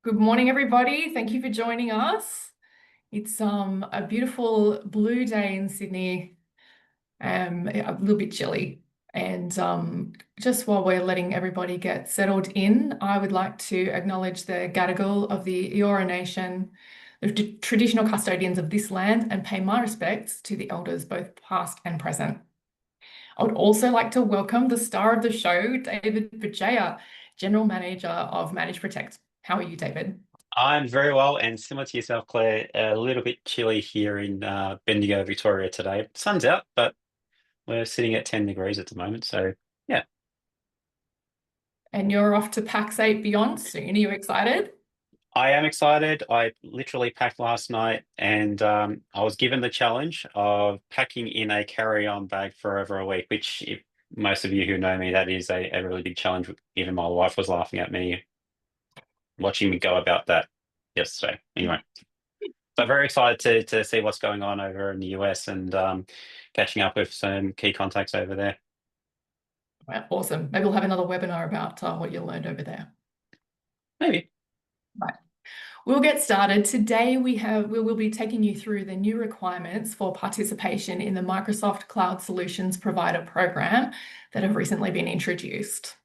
Good morning, everybody. Thank you for joining us. It's a beautiful blue day in Sydney, a little bit chilly. And just while we're letting everybody get settled in, I would like to acknowledge the Gadigal of the Eora Nation, the traditional custodians of this land, and pay my respects to the elders, both past and present. I would also like to welcome the star of the show, David Bajaya, General Manager of Manage Protect. How are you, David? I'm very well, and similar to yourself, Claire, a little bit chilly here in Bendigo, Victoria today. Sun's out, but we're sitting at 10 degrees at the moment. So, yeah, And you're off to PAX 8 Beyond soon. Are you excited? I am excited. I literally packed last night, and I was given the challenge of packing in a carry-on bag for over a week, which, if most of you who know me, that is a really big challenge. Even my wife was laughing at me watching me go about that yesterday. Anyway. So very excited to see what's going on over in the US and catching up with some key contacts over there. Right, awesome. Maybe we'll have another webinar about what you learned over there. Maybe. Right. We'll get started. Today we will be taking you through the new requirements for participation in the Microsoft Cloud Solutions Provider Program that have recently been introduced.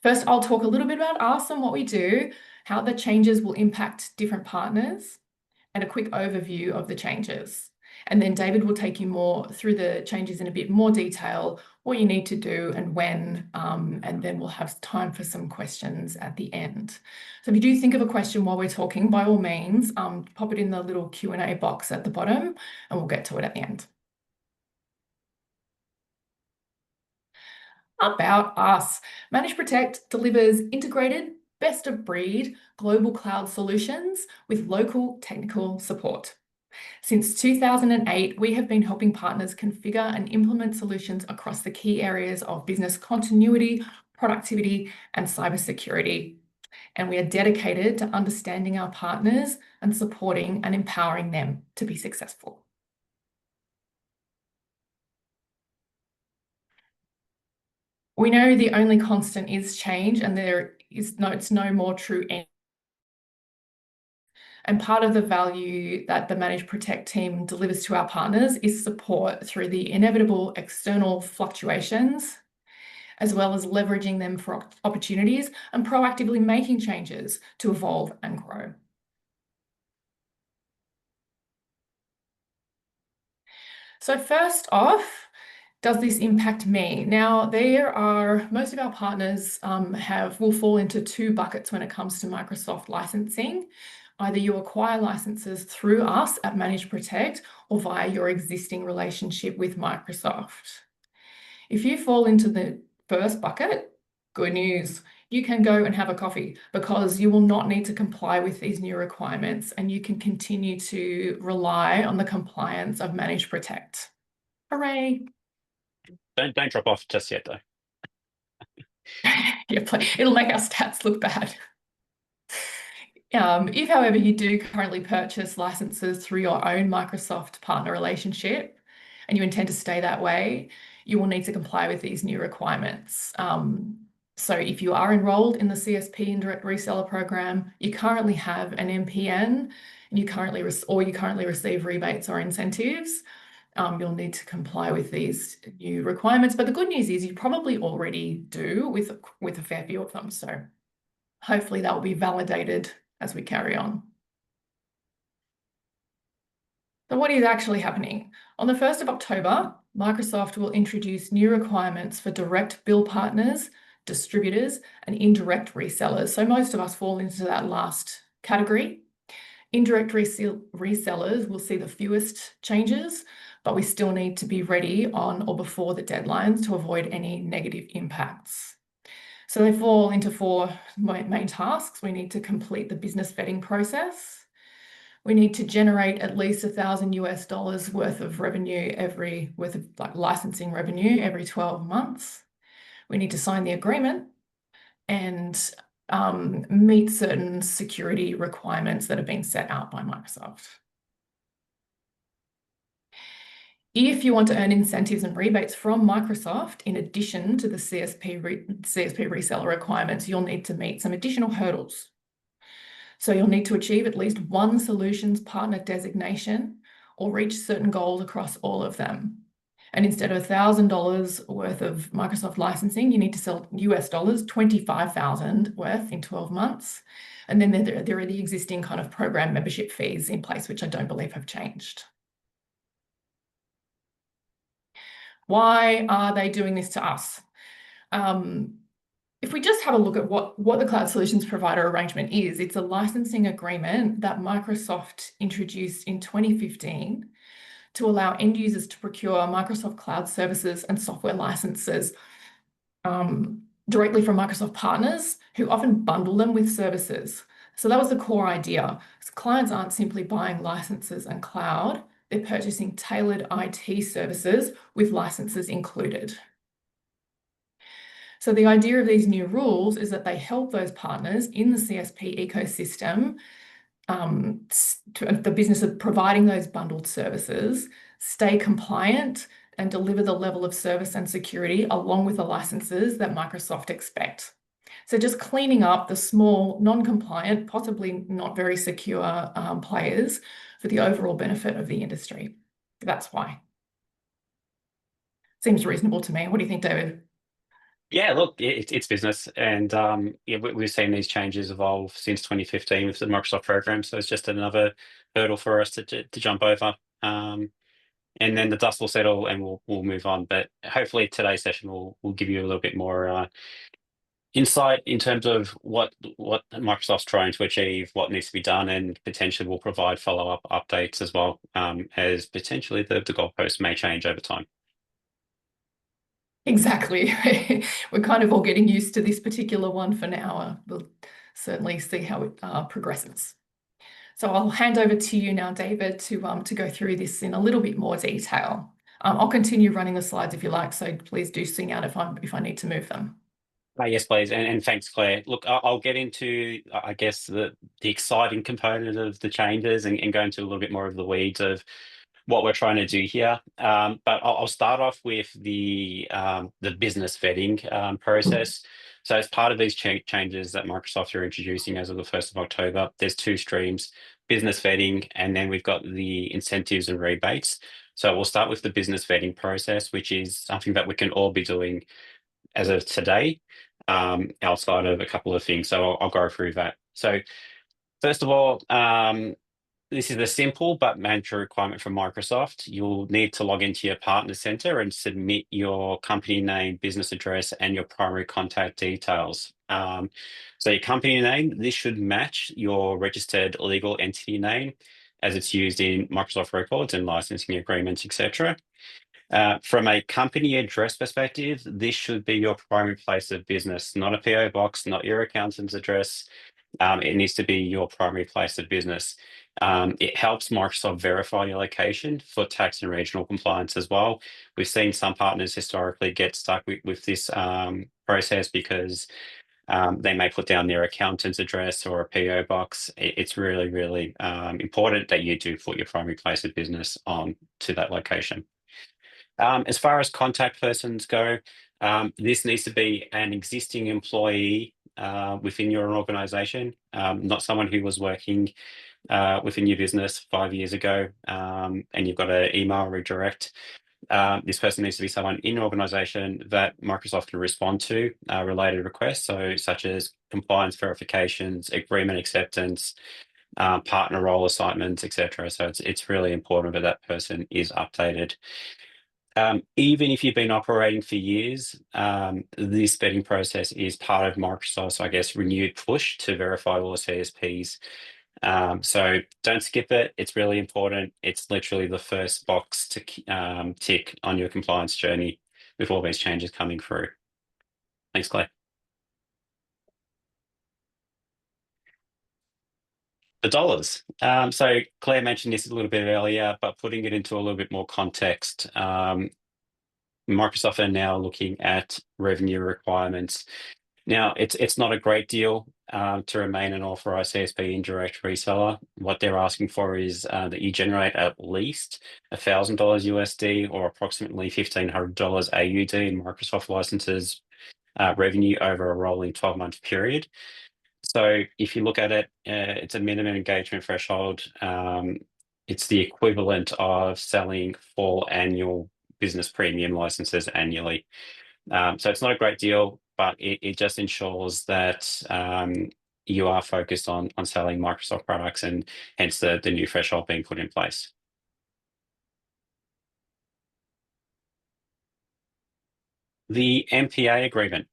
First, I'll talk a little bit about us and what we do, how the changes will impact different partners, and a quick overview of the changes. And then David will take you more through the changes in a bit more detail, what you need to do and when, and then we'll have time for some questions at the end. So if you do think of a question while we're talking, by all means, pop it in the little Q&A box at the bottom and we'll get to it at the end. About us. Manage Protect delivers integrated, best of breed global cloud solutions with local technical support. Since 2008, we have been helping partners configure and implement solutions across the key areas of business continuity, productivity, and cybersecurity. And we are dedicated to understanding our partners and supporting and empowering them to be successful. We know the only constant is change, and it's no more true. And part of the value that the Manage Protect team delivers to our partners is support through the inevitable external fluctuations, as well as leveraging them for opportunities and proactively making changes to evolve and grow. So first off, does this impact me? Now, most of our partners will fall into two buckets when it comes to Microsoft licensing. Either you acquire licenses through us at Manage Protect or via your existing relationship with Microsoft. If you fall into the first bucket, good news. You can go and have a coffee because you will not need to comply with these new requirements and you can continue to rely on the compliance of Manage Protect. Hooray! Don't drop off just yet, though. Yeah, it'll make our stats look bad. If, however, you do currently purchase licenses through your own Microsoft partner relationship and you intend to stay that way, you will need to comply with these new requirements. So if you are enrolled in the CSP Indirect Reseller program, you currently have an MPN and you currently receive rebates or incentives, you'll need to comply with these new requirements. But the good news is you probably already do with a fair few of them. So hopefully that will be validated as we carry on. So what is actually happening? On the 1st of October, Microsoft will introduce new requirements for direct bill partners, distributors, and indirect resellers. So most of us fall into that last category. Indirect resellers will see the fewest changes, but we still need to be ready on or before the deadlines to avoid any negative impacts. So they fall into four main tasks. We need to complete the business vetting process. We need to generate at least $1,000 worth of revenue licensing revenue every 12 months. We need to sign the agreement and meet certain security requirements that have been set out by Microsoft. If you want to earn incentives and rebates from Microsoft, in addition to the CSP reseller requirements, you'll need to meet some additional hurdles. So you'll need to achieve at least one solutions partner designation or reach certain goals across all of them. And instead of $1,000 worth of Microsoft licensing, you need to sell US dollars 25,000 worth in 12 months. And then there are the existing kind of program membership fees in place, which I don't believe have changed. Why are they doing this to us? If we just have a look at what the cloud solutions provider arrangement is, it's a licensing agreement that Microsoft introduced in 2015 to allow end users to procure Microsoft cloud services and software licenses directly from Microsoft partners who often bundle them with services. So that was the core idea. Clients aren't simply buying licenses and cloud, they're purchasing tailored IT services with licenses included. So the idea of these new rules is that they help those partners in the CSP ecosystem, the business of providing those bundled services, stay compliant and deliver the level of service and security along with the licenses that Microsoft expect. So just cleaning up the small, non-compliant, possibly not very secure players for the overall benefit of the industry. That's why. Seems reasonable to me. What do you think, David? Yeah, look, it's business, and yeah, we've seen these changes evolve since 2015 with the Microsoft program. So it's just another hurdle for us to jump over, and then the dust will settle, and we'll move on. But hopefully today's session will give you a little bit more insight in terms of what Microsoft's trying to achieve, what needs to be done, and potentially will provide follow-up updates as well, as potentially the goalposts may change over time. Exactly. We're kind of all getting used to this particular one for now. We'll certainly see how it progresses. So I'll hand over to you now, David, to go through this in a little bit more detail. I'll continue running the slides if you like, so please do sing out if I need to move them. Yes, please, and thanks, Claire. Look, I'll get into, I guess, the exciting component of the changes and go into a little bit more of the weeds of what we're trying to do here. But I'll start off with the business vetting process. So as part of these changes that Microsoft are introducing as of the 1st of October, there's two streams: business vetting, and then we've got the incentives and rebates. So we'll start with the business vetting process, which is something that we can all be doing as of today, outside of a couple of things. So I'll go through that. So first of all, this is a simple but mandatory requirement from Microsoft. You'll need to log into your partner center and submit your company name, business address, and your primary contact details. So your company name, this should match your registered legal entity name as it's used in Microsoft records and licensing agreements, etc. From a company address perspective, this should be your primary place of business, not a PO box, not your accountant's address. It needs to be your primary place of business. It helps Microsoft verify your location for tax and regional compliance as well. We've seen some partners historically get stuck with this process because they may put down their accountant's address or a PO box. It's really, really important that you do put your primary place of business on to that location. As far as contact persons go, this needs to be an existing employee within your organization, not someone who was working within your business 5 years ago, and you've got an email redirect. This person needs to be someone in your organization that Microsoft can respond to related requests, so such as compliance verifications, agreement acceptance, partner role assignments, etc. So it's really important that that person is updated. Even if you've been operating for years, this vetting process is part of Microsoft's, I guess, renewed push to verify all the CSPs. So don't skip it. It's really important. It's literally the first box to tick on your compliance journey with all these changes coming through. Thanks, Claire. The dollars. So Claire mentioned this a little bit earlier, but putting it into a little bit more context, Microsoft are now looking at revenue requirements. Now, it's not a great deal to remain an authorized CSP indirect reseller. What they're asking for is that you generate at least $1,000 USD or approximately $1,500 AUD in Microsoft licenses revenue over a rolling 12-month period. So if you look at it, it's a minimum engagement threshold. It's the equivalent of selling 4 annual business premium licenses annually. So it's not a great deal, but it just ensures that you are focused on selling Microsoft products, and hence the new threshold being put in place. The MPA agreement.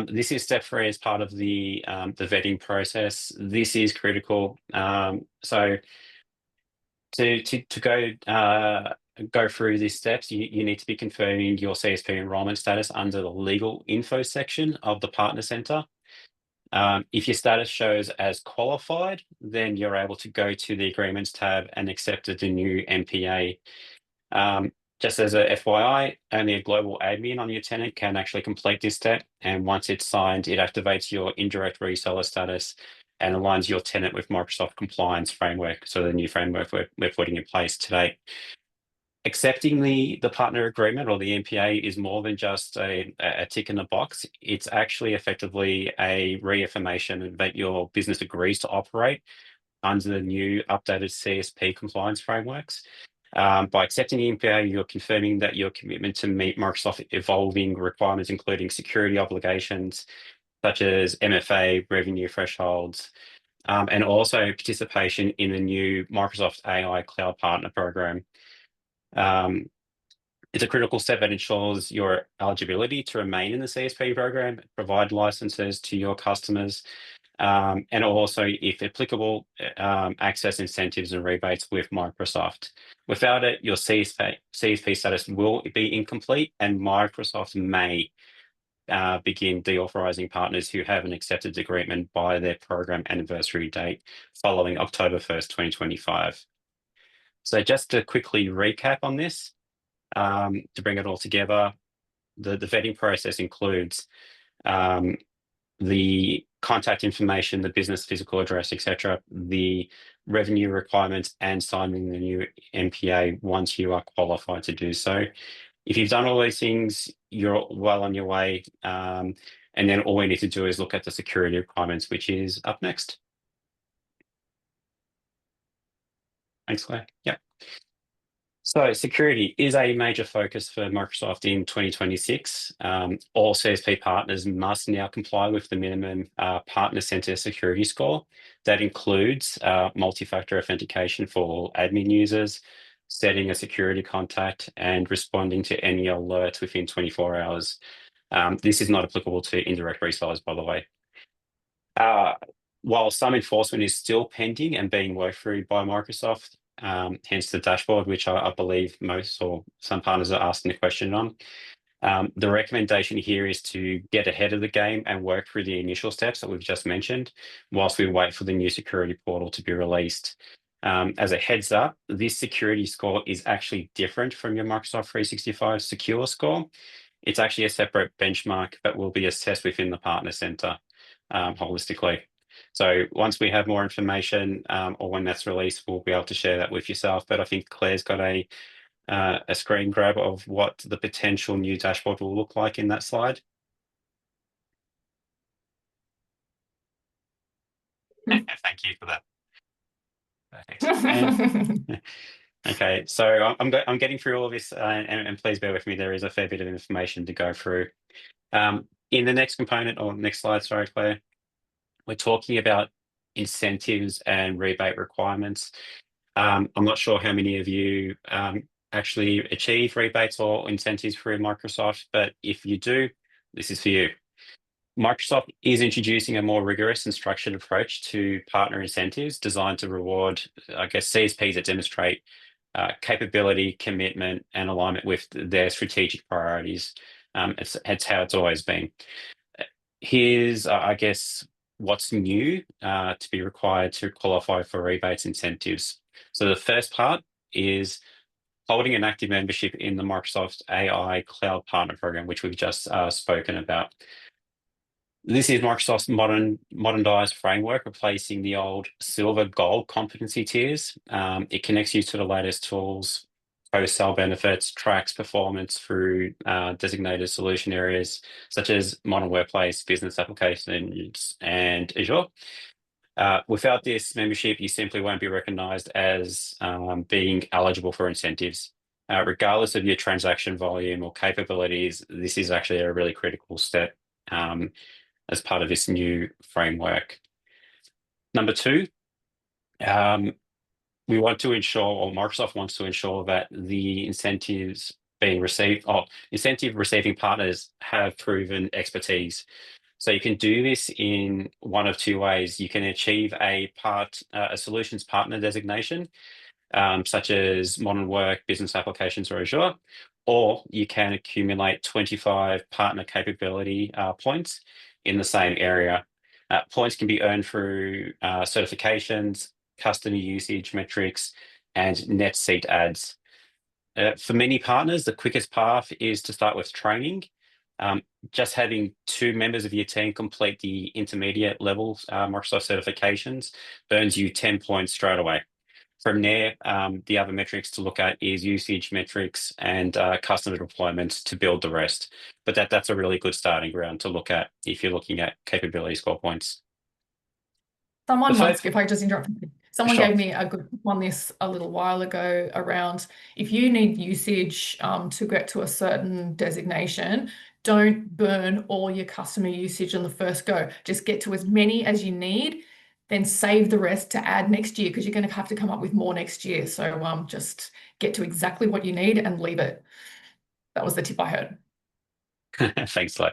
This is step 3 as part of the vetting process. This is critical. So to go through these steps, you need to be confirming your CSP enrollment status under the legal info section of the Partner Center. If your status shows as qualified, then you're able to go to the Agreements tab and accept the new MPA. Just as a FYI, only a global admin on your tenant can actually complete this step, and once it's signed, it activates your indirect reseller status and aligns your tenant with Microsoft compliance framework, so the new framework we're putting in place today. Accepting the partner agreement or the MPA is more than just a tick in the box. It's actually effectively a reaffirmation that your business agrees to operate under the new updated CSP compliance frameworks. By accepting the MPA, you're confirming that your commitment to meet Microsoft evolving requirements, including security obligations such as MFA, revenue thresholds, and also participation in the new Microsoft AI Cloud Partner Program. It's a critical step that ensures your eligibility to remain in the CSP program, provide licenses to your customers, and also, if applicable, access incentives and rebates with Microsoft. Without it, your CSP status will be incomplete, and Microsoft may begin deauthorizing partners who haven't accepted the agreement by their program anniversary date following October 1st, 2025. So just to quickly recap on this, to bring it all together, the vetting process includes the contact information, the business physical address, etc., the revenue requirements, and signing the new MPA once you are qualified to do so. If you've done all these things, you're well on your way. And then all we need to do is look at the security requirements, which is up next. Thanks, Claire. Yep. So security is a major focus for Microsoft in 2026. All CSP partners must now comply with the minimum Partner Center security score. That includes multi-factor authentication for all admin users, setting a security contact, and responding to any alerts within 24 hours. This is not applicable to indirect resellers, by the way. While some enforcement is still pending and being worked through by Microsoft, hence the dashboard, which I believe most or some partners are asking the question on. The recommendation here is to get ahead of the game and work through the initial steps that we've just mentioned, whilst we wait for the new security portal to be released. As a heads up, this security score is actually different from your Microsoft 365 secure score. It's actually a separate benchmark that will be assessed within the Partner Center holistically. So once we have more information, or when that's released, we'll be able to share that with yourself. But I think Claire's got a screen grab of what the potential new dashboard will look like in that slide. Thank you for that. Perfect. Okay, so I'm getting through all of this, and please bear with me. There is a fair bit of information to go through. In the next component, or next slide, sorry, Claire, we're talking about incentives and rebate requirements. I'm not sure how many of you actually achieve rebates or incentives through Microsoft, but if you do, this is for you. Microsoft is introducing a more rigorous and structured approach to partner incentives designed to reward, I guess, CSPs that demonstrate capability, commitment, and alignment with their strategic priorities. It's how it's always been. Here's, I guess, what's new to be required to qualify for rebates incentives. So the first part is holding an active membership in the Microsoft AI Cloud Partner Program, which we've just spoken about. This is Microsoft's modernized framework, replacing the old silver gold competency tiers. It connects you to the latest tools post-sale benefits, tracks performance through designated solution areas such as modern workplace, business applications, and Azure. Without this membership, you simply won't be recognized as being eligible for incentives. Regardless of your transaction volume or capabilities, this is actually a really critical step as part of this new framework. Number two, we want to ensure, or Microsoft wants to ensure, that the incentives being received, or incentive receiving partners have proven expertise. So you can do this in one of two ways. You can achieve a solutions partner designation, such as modern work, business applications, or Azure, or you can accumulate 25 partner capability points in the same area. Points can be earned through certifications, customer usage metrics, and net seat adds. For many partners, the quickest path is to start with training. Just having 2 members of your team complete the intermediate level Microsoft certifications earns you 10 points straight away. From there, the other metrics to look at is usage metrics and customer deployments to build the rest. But that's a really good starting ground to look at if you're looking at capability score points. The Someone third, once, if I just interrupt, someone sure. gave me a good tip on this a little while ago around if you need usage to get to a certain designation, don't burn all your customer usage on the first go. Just get to as many as you need, then save the rest to add next year because you're going to have to come up with more next year. So just get to exactly what you need and leave it. That was the tip I heard. Thanks, Lo.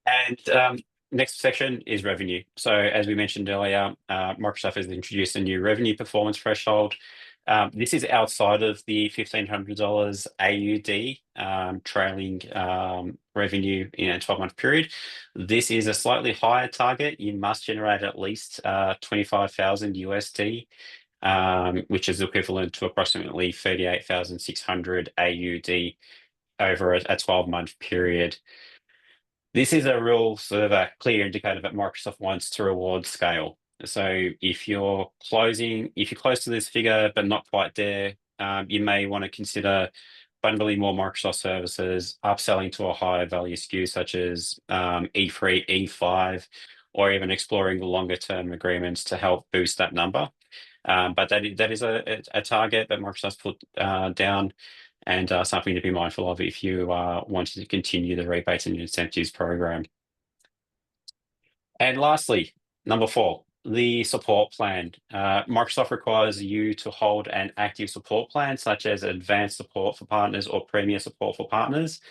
And next section is revenue. So as we mentioned earlier, Microsoft has introduced a new revenue performance threshold. This is outside of the $1,500 AUD trailing revenue in a 12-month period. This is a slightly higher target. You must generate at least 25,000 USD, which is equivalent to approximately 38,600 AUD over a 12-month period. This is a real sort of a clear indicator that Microsoft wants to reward scale. So if you're close to this figure but not quite there, you may want to consider bundling more Microsoft services, upselling to a higher value SKU such as E3, E5, or even exploring longer term agreements to help boost that number. But that is a target that Microsoft put down, and something to be mindful of if you wanted to continue the rebates and incentives program. And lastly, number 4, the support plan. Microsoft requires you to hold an active support plan, such as advanced support for partners or premier support for partners.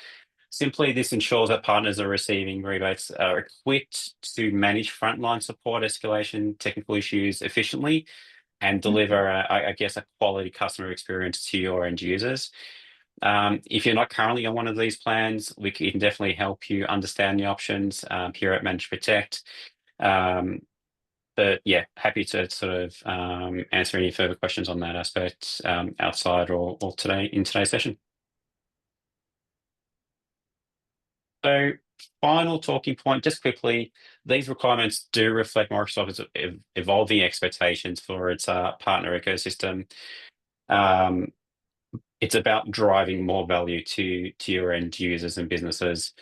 Simply, this ensures that partners are receiving rebates are equipped to manage frontline support escalation, technical issues efficiently, and deliver, I guess, a quality customer experience to your end users. If you're not currently on one of these plans, we can definitely help you understand the options here at Manage Protect. But yeah, happy to sort of answer any further questions on that aspect outside or today in today's session. So final talking point, just quickly, these requirements do reflect Microsoft's evolving expectations for its partner ecosystem. It's about driving more value to your end users and businesses.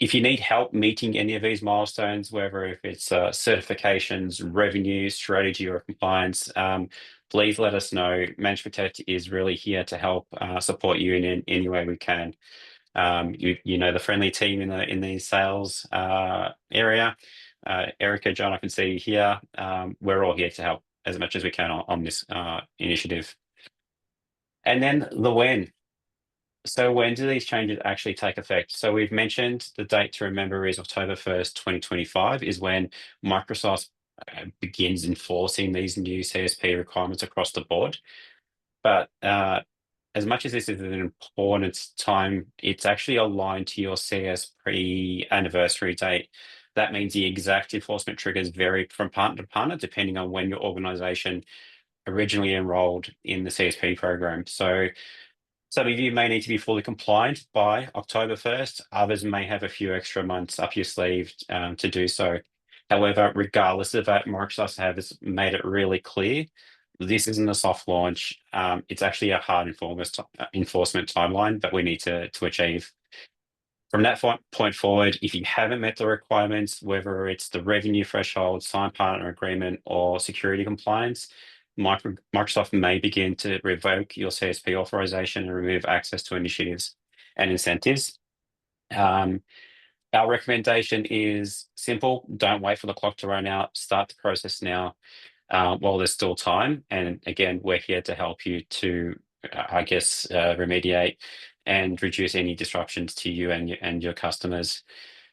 If you need help meeting any of these milestones, whether if it's certifications, revenue, strategy, or compliance, please let us know. Manage Protect is really here to help support you in any way we can. You know the friendly team in the sales area. Erica, John, I can see you here. We're all here to help as much as we can on this initiative. And then the when. So when do these changes actually take effect? So we've mentioned the date to remember is October 1st, 2025 is when Microsoft begins enforcing these new CSP requirements across the board. But as much as this is an important time, it's actually aligned to your CSP anniversary date. That means the exact enforcement triggers vary from partner to partner, depending on when your organization originally enrolled in the CSP program. So some of you may need to be fully compliant by October 1st. Others may have a few extra months up your sleeve to do so. However, regardless of that, Microsoft has made it really clear This isn't a soft launch. It's actually a hard enforcement timeline that we need to achieve. From that point forward, if you haven't met the requirements, whether it's the revenue threshold, signed partner agreement, or security compliance, Microsoft may begin to revoke your CSP authorization and remove access to initiatives and incentives. Our recommendation is simple. Don't wait for the clock to run out. Start the process now while there's still time. And again, we're here to help you to, remediate and reduce any disruptions to you and your customers.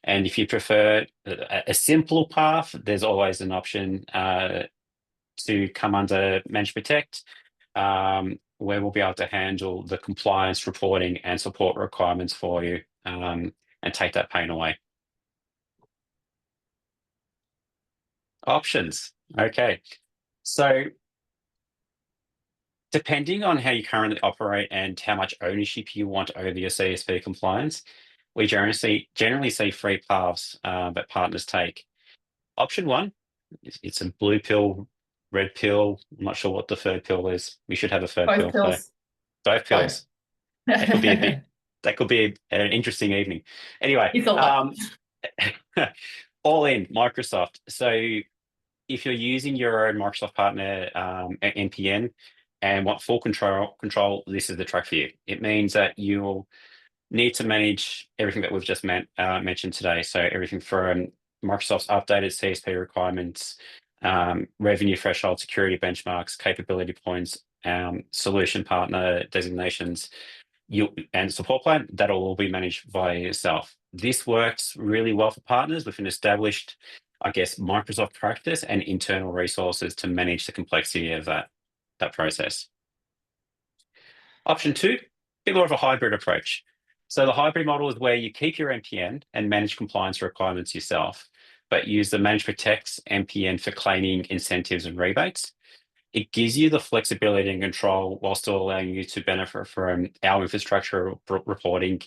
And if you prefer a simple path, there's always an option to come under Manage Protect, where we'll be able to handle the compliance reporting and support requirements for you and take that pain away. Options. Okay. So depending on how you currently operate and how much ownership you want over your CSP compliance, we generally see three paths that partners take. Option one, it's a blue pill, red pill. I'm not sure what the third pill is. We should have a third Both pill. So pills. both Both. pills. That could be a bit. That could be an interesting evening. Anyway, It's a lot. all in Microsoft. So if you're using your own Microsoft partner NPN and want full control, this is the track for you. It means that you'll need to manage everything that we've just mentioned today. So everything from Microsoft's updated CSP requirements, revenue threshold, security benchmarks, capability points, solution partner designations, and support plan, that'll all be managed by yourself. This works really well for partners with an established, Microsoft practice and internal resources to manage the complexity of that process. Option two, a bit more of a hybrid approach. So the hybrid model is where you keep your NPN and manage compliance requirements yourself, but use the Manage Protect's NPN for claiming incentives and rebates. It gives you the flexibility and control while still allowing you to benefit from our infrastructure reporting,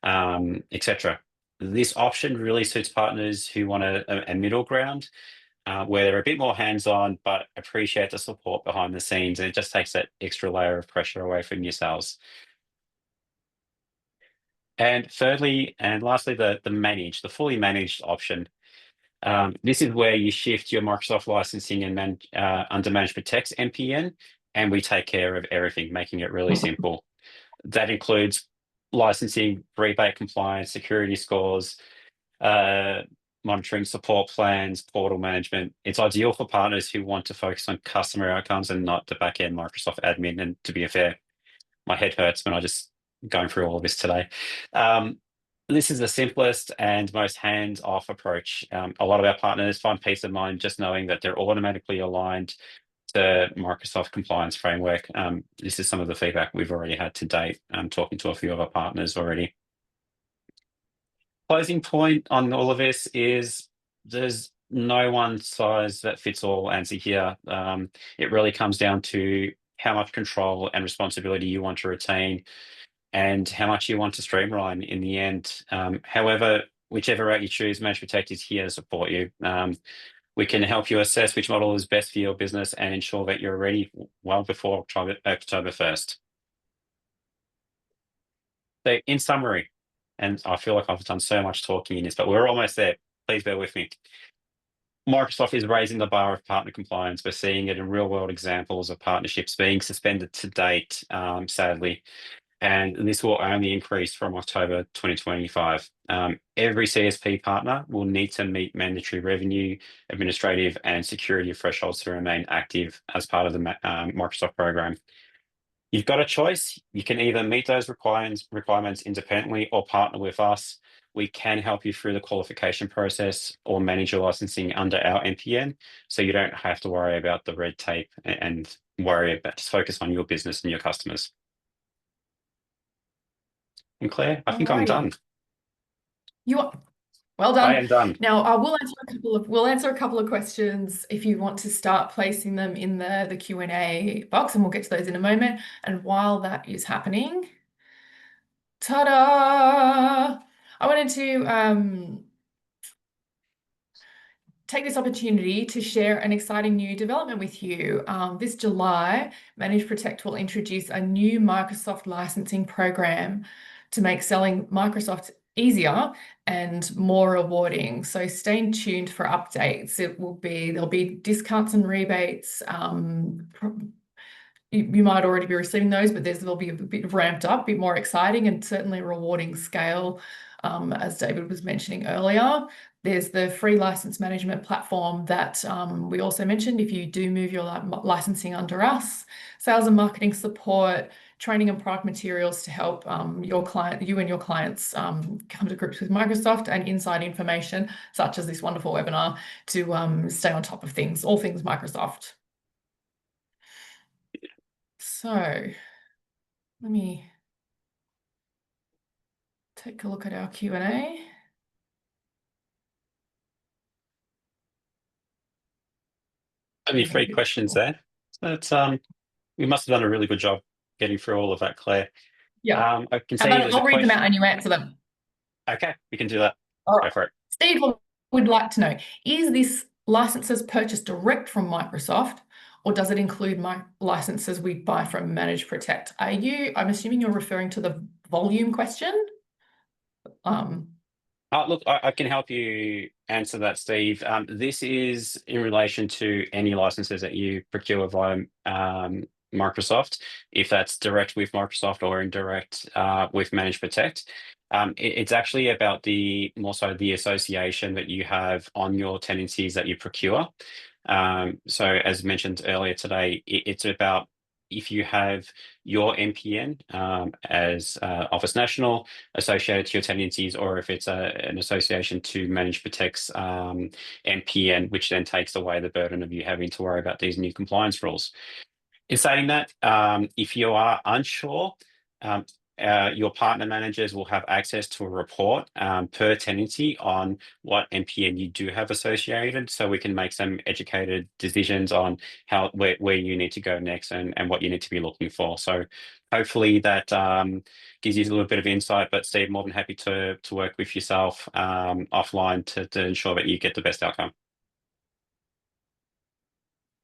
etc. This option really suits partners who want a middle ground where they're a bit more hands-on but appreciate the support behind the scenes, and it just takes that extra layer of pressure away from yourselves. And thirdly and lastly, the fully managed option. This is where you shift your Microsoft licensing and under Manage Protect's NPN, and we take care of everything, making it really simple. That includes licensing, rebate compliance, security scores, monitoring support plans, portal management. It's ideal for partners who want to focus on customer outcomes and not the back-end Microsoft admin. And to be fair, my head hurts when I just going through all of this today. This is the simplest and most hands-off approach. A lot of our partners find peace of mind just knowing that they're automatically aligned to Microsoft compliance framework. This is some of the feedback we've already had to date. I'm talking to a few of our partners already. Closing point on all of this is there's no one size that fits all answer here. It really comes down to how much control and responsibility you want to retain and how much you want to streamline in the end. However, whichever route you choose, Manage Protect is here to support you. We can help you assess which model is best for your business and ensure that you're ready well before October 1st. So in summary, and I feel like I've done so much talking in this, but we're almost there. Please bear with me. Microsoft is raising the bar of partner compliance. We're seeing it in real world examples of partnerships being suspended to date, sadly. And this will only increase from October 2025. Every CSP partner will need to meet mandatory revenue, administrative, and security thresholds to remain active as part of the Microsoft program. You've got a choice. You can either meet those requirements independently or partner with us. We can help you through the qualification process or manage your licensing under our NPN, so you don't have to worry about the red tape and just focus on your business and your customers. And Claire, I think I'm done. Well done. I am done. Now, we'll answer a couple of questions if you want to start placing them in the Q&A box, and we'll get to those in a moment. And while that is happening, ta-da! I wanted to take this opportunity to share an exciting new development with you. This July, Manage Protect will introduce a new Microsoft licensing program to make selling Microsoft easier and more rewarding. So stay tuned for updates. There'll be discounts and rebates. You might already be receiving those, but there'll be a bit ramped up, a bit more exciting, and certainly rewarding scale, as David was mentioning earlier. There's the free license management platform that we also mentioned if you do move your licensing under us, sales and marketing support, training and product materials to help you and your clients come to grips with Microsoft, and inside information such as this wonderful webinar to stay on top of things, all things Microsoft. So let me take a look at our Q&A. Only 3 questions there. That's we must have done a really good job getting through all of that, Claire. Yeah. I can How see about there's a I'll read them question. out and you answer them. Okay, we can do that. All Go right. for it. Steve would like to know, is this licenses purchased direct from Microsoft, or does it include my licenses we buy from Manage Protect? I'm assuming you're referring to the volume question? Look, I can help you answer that, Steve. This is in relation to any licenses that you procure via Microsoft, if that's direct with Microsoft or indirect with Manage Protect. It's actually about more so the association that you have on your tenancies that you procure. So as mentioned earlier today, it's about if you have your MPN as Office National associated to your tenancies, or if it's an association to Manage Protect's MPN, which then takes away the burden of you having to worry about these new compliance rules. In saying that, if you are unsure, your partner managers will have access to a report per tenancy on what MPN you do have associated, so we can make some educated decisions on where you need to go next and what you need to be looking for. So hopefully that gives you a little bit of insight, but Steve, more than happy to work with yourself offline to ensure that you get the best outcome.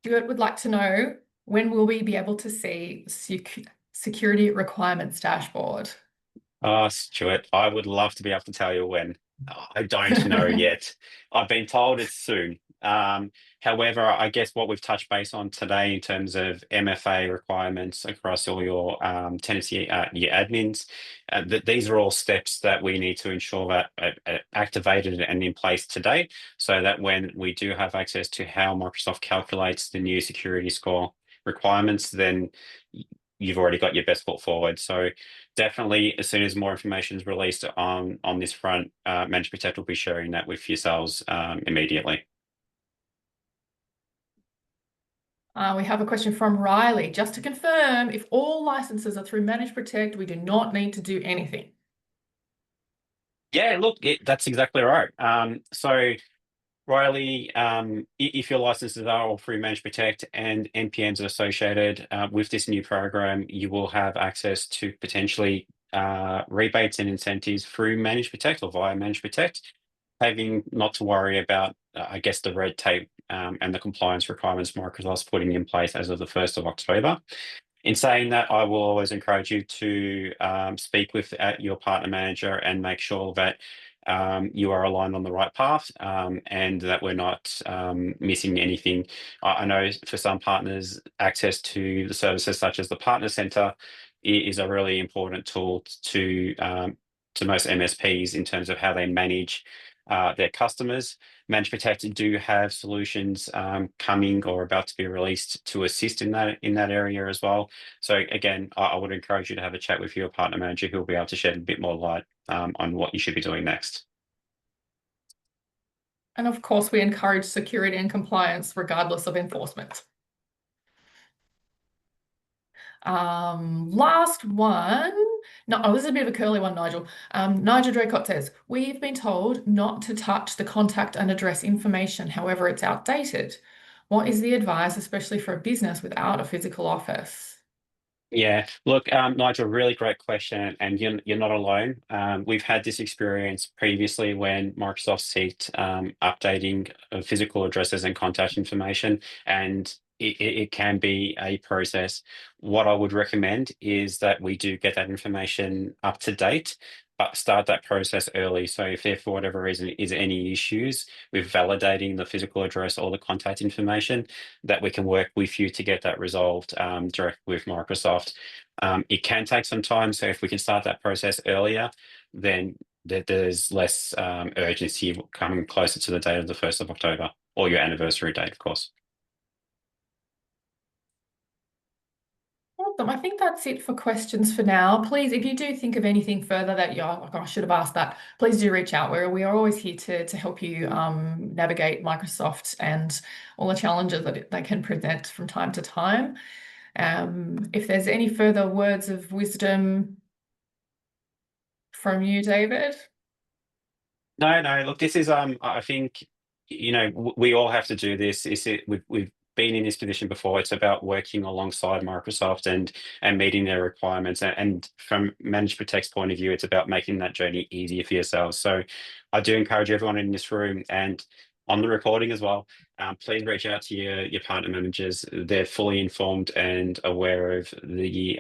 Stuart would like to know, when will we be able to see security requirements dashboard? Stuart, I would love to be able to tell you when. I don't know yet. I've been told it's soon. However, I guess what we've touched base on today in terms of MFA requirements across all your tenancy, your admins, these are all steps that we need to ensure that are activated and in place today, so that when we do have access to how Microsoft calculates the new security score requirements, then you've already got your best foot forward. So definitely, as soon as more information is released on this front, Manage Protect will be sharing that with yourselves immediately. We have a question from Riley. Just to confirm, if all licenses are through Manage Protect, we do not need to do anything. Yeah, look, that's exactly right. So Riley, if your licenses are all through Manage Protect and MPNs are associated with this new program, you will have access to potentially rebates and incentives through Manage Protect or via Manage Protect, having not to worry about, I guess, the red tape and the compliance requirements Microsoft's putting in place as of the 1st of October. In saying that, I will always encourage you to speak with your partner manager and make sure that you are aligned on the right path and that we're not missing anything. I know for some partners, access to the services such as the Partner Center is a really important tool to most MSPs in terms of how they manage their customers. Manage Protect do have solutions coming or about to be released to assist in that area as well. So again, I would encourage you to have a chat with your partner manager who will be able to shed a bit more light on what you should be doing next. And of course, we encourage security and compliance regardless of enforcement. Last one. No, this is a bit of a curly one, Nigel. Nigel Draycott says, we've been told not to touch the contact and address information, however, it's outdated. What is the advice, especially for a business without a physical office? Yeah, look, Nigel, really great question, and you're not alone. We've had this experience previously when Microsoft ceased updating physical addresses and contact information, and it can be a process. What I would recommend is that we do get that information up to date, but start that process early. So if there, for whatever reason, is any issues with validating the physical address or the contact information, that we can work with you to get that resolved direct with Microsoft. It can take some time, so if we can start that process earlier, then there's less urgency coming closer to the date of the 1st of October, or your anniversary date, of course. Awesome. I think that's it for questions for now. Please, if you do think of anything further that you oh, I should have asked that, please do reach out. We are always here to help you navigate Microsoft and all the challenges that they can present from time to time. If there's any further words of wisdom from you, David. No, no. Look, this is I think we all have to do this. We've been in this position before. It's about working alongside Microsoft and meeting their requirements. And from Managed Protect's point of view, it's about making that journey easier for yourselves. So I do encourage everyone in this room and on the recording as well. Please reach out to your partner managers. They're fully informed and aware of the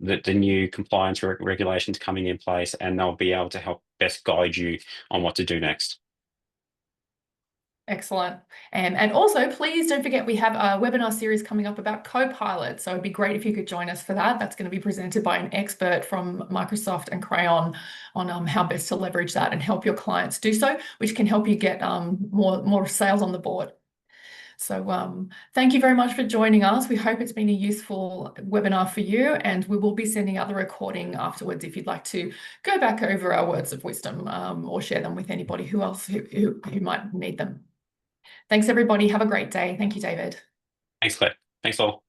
new compliance regulations coming in place, and they'll be able to help best guide you on what to do next. Excellent. And also, please don't forget we have a webinar series coming up about Copilot. So it'd be great if you could join us for that. That's going to be presented by an expert from Microsoft and Crayon on how best to leverage that and help your clients do so, which can help you get more sales on the board. So thank you very much for joining us. We hope it's been a useful webinar for you, and we will be sending out the recording afterwards if you'd like to go back over our words of wisdom or share them with anybody who might need them. Thanks, everybody. Have a great day. Thank you, David. Thanks, Claire. Thanks all.